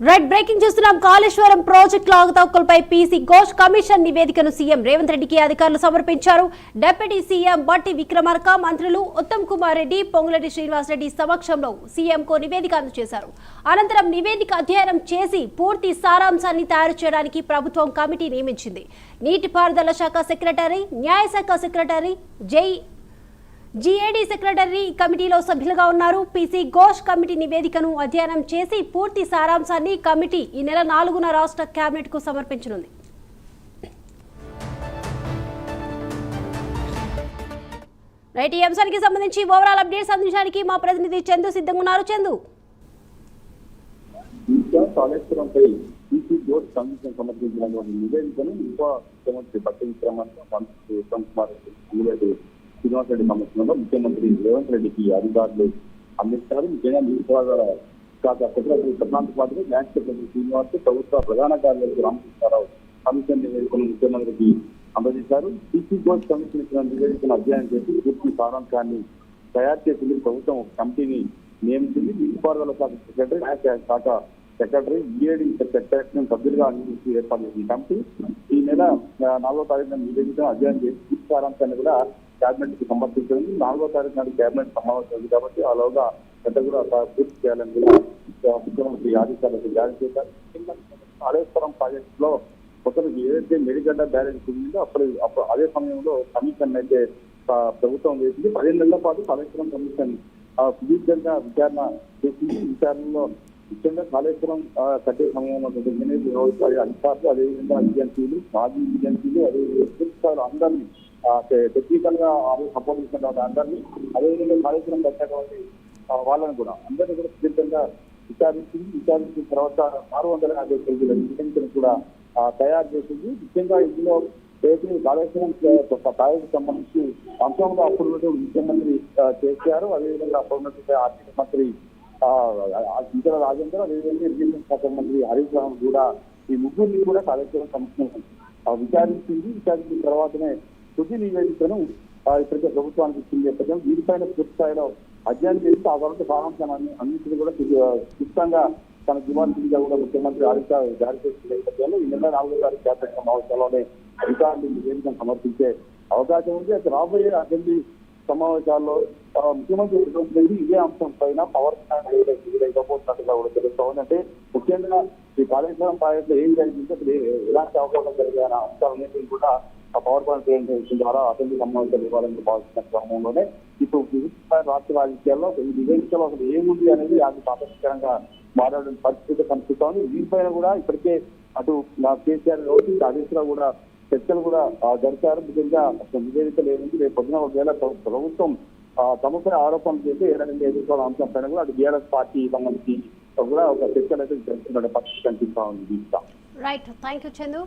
Red breaking చూస్తున్నాం. కాళేశ్వరం ప్రాజెక్టుల అవకతవకలపై PC Ghosh commission నివేదికను సీఎం రేవంత్ రెడ్డికి అధికారులు సమర్పించారు. డిప్యూటీ సీఎం బట్టి విక్రమార్క, మంత్రులు ఉత్తమ్ కుమార్ రెడ్డి, పొంగులేటి శ్రీనివాస్ రెడ్డి సమక్షంలో సీఎంకు నివేదిక అందజేశారు. అనంతరం నివేదిక అధ్యయనం చేసి పూర్తి సారాంశాన్ని తయారు చేయడానికి ప్రభుత్వం కమిటీ నియమించింది. నీటిపారుదల శాఖ సెక్రటరీ, న్యాయశాఖ సెక్రటరీ, జీఏడీ సెక్రటరీ కమిటీలో సభ్యులుగా ఉన్నారు. పీసీ ఘోష్ కమిటీ నివేదికను అధ్యయనం చేసి పూర్తి సారాంశాన్ని కమిటీ ఈ నెల 4న రాష్ట్ర కేబినెట్ కు సమర్పించనుంది. రైట్, ఈ అంశానికి సంబంధించి ఓవరాల్ అప్డేట్స్ అందించడానికి మా ప్రతినిధి చందు సిద్ధంగా ఉన్నారు. చందు, కాళేశ్వరంపై పీసీ ఘోష్ కమిషన్ సమర్పించినటువంటి నివేదికను ఉప ముఖ్యమంత్రి బట్టి విక్రమార్క, మంత్రి ఉత్తమ్ కుమార్ రెడ్డి, శ్రీనివాస్ రెడ్డి సమక్షంలో ముఖ్యమంత్రి రేవంత్ రెడ్డికి అధికారులు అందిస్తారు. ముఖ్యంగా నీటిపారుదల శాఖ సెక్రటరీ ప్రశాంత్ పాటిల్, న్యాయ సెక్రటరీ శ్రీనివాస్, ప్రభుత్వ ప్రధాన కార్యదర్శి రామకృష్ణారావు కమిషన్ నివేదికను ముఖ్యమంత్రికి అందజేశారు. పీసీ ఘోష్ కమిషన్ ఇచ్చిన నివేదికను అధ్యయనం చేసి పూర్తి సారాంశాన్ని తయారు చేసింది. ప్రభుత్వం ఒక కమిటీని నియమించింది. నీటిపారుదల శాఖ సెక్రటరీ, న్యాయ శాఖ సెక్రటరీ, ఈఏడీ సెక్రటరీ సభ్యులుగా నియమించి ఏర్పాటు చేసిన కమిటీ ఈ నెల 4వ తారీఖున నివేదికను అధ్యయనం చేసి పూర్తి సారాంశాన్ని కూడా కేబినెట్ కి సమర్పించింది. 4వ తారీఖు నాడు కేబినెట్ సమావేశం ఉంది కాబట్టి ఆలోగా పెద్ద కూడా పూర్తి చేయాలని కూడా ముఖ్యమంత్రి ఆదేశాలకు జారీ చేశారు. కాళేశ్వరం ప్రాజెక్టు లో ఒకరు ఏదైతే మెడిగడ్డ బ్యారేజ్ ఉందో అప్పుడు అదే సమయంలో కమిషన్ అయితే ప్రభుత్వం వేసింది. 15 నెలల పాటు కాళేశ్వరం కమిషన్ సుదీర్ఘంగా విచారణ చేసింది. విచారణలో ముఖ్యంగా కాళేశ్వరం కట్టే సమయంలో ఇంజనీర్ వ్యవసాయ అధికారులు, అదేవిధంగా ఏజెన్సీలు, మాజీ ఏజెన్సీలు, అదేవిధంగా అందరినీ టెక్నికల్ గా సపోర్ట్ చేసినటువంటి అందరినీ, అదేవిధంగా కాళేశ్వరం కట్టేటువంటి వాళ్ళని కూడా అందరినీ కూడా సుదీర్ఘంగా విచారించిన తర్వాత 650 కేజీల నివేదికను కూడా తయారు చేసింది. ముఖ్యంగా ఇందులో కాళేశ్వరం ప్రాజెక్టు సంబంధించి అంశంలో అప్పుడు ముఖ్యమంత్రి కేసీఆర్, అదేవిధంగా అప్పుడు ఆర్థిక మంత్రి ఇంతల రాజేందర్, అదేవిధంగా ఇరిగేషన్ శాఖ మంత్రి హరీష్ రావు కూడా ఈ ముగ్గురిని కూడా కాళేశ్వరం కమిషన్ విచారించింది. విచారించిన తర్వాతనే తుది నివేదికను ఇప్పటికే ప్రభుత్వానికి ఇచ్చింది. నేపథ్యం దీనిపైన పూర్తి స్థాయిలో అధ్యయనం చేసి ఆ తర్వాత సారాంశాన్ని అన్నింటినీ కూడా క్లుప్తంగా తన దివాళీగా కూడా ముఖ్యమంత్రి హరీష్ రావు జారీ చేసిన నేపథ్యంలో ఈ నెల 4వ తారీఖు కేబినెట్ సమావేశాల్లోనే అధికారులు నివేదికను సమర్పించే అవకాశం ఉంది. అయితే రాబోయే అసెంబ్లీ సమావేశాల్లో ముఖ్యమంత్రి రేవంత్ రెడ్డి ఇదే అంశం పైన పవర్ ప్లాంట్ ఇవ్వబోతున్నట్టుగా కూడా తెలుస్తోంది. అంటే ముఖ్యంగా ఈ కాళేశ్వరం ప్రాజెక్ట్ లో ఏం జరిగింది, అసలు ఎలాంటి అవకాశం జరిగాయన్న అంశాలన్నింటినీ కూడా ఆ పవర్ ప్లాంట్ ప్రెజెంటేషన్ ద్వారా అసెంబ్లీ సమావేశాలు ఇవ్వాలని భావిస్తున్న క్రమంలోనే ఇప్పుడు రాష్ట్ర రాజకీయాల్లో ఈ నివేదికలో అసలు ఏముంది అనేది అది ఆసక్తికరంగా మాట్లాడిన పరిస్థితి కనిపిస్తోంది. దీనిపైన కూడా ఇప్పటికే అటు కేసీఆర్ ఆదేశాలు కూడా చర్చలు కూడా జరిపారు. ముఖ్యంగా నివేదికలు ఏముంది, రేపు పొద్దున ఒకవేళ ప్రభుత్వం తమపై ఆరోపణలు చేసి ఏదైనా ఎదుర్కోవాల అంశం పైన కూడా అటు బీఆర్ఎస్ పార్టీ సంబంధించి కూడా ఒక చర్చలు అయితే జరుగుతున్న పరిస్థితి కనిపిస్తా ఉంది. Right, thank you Chandu.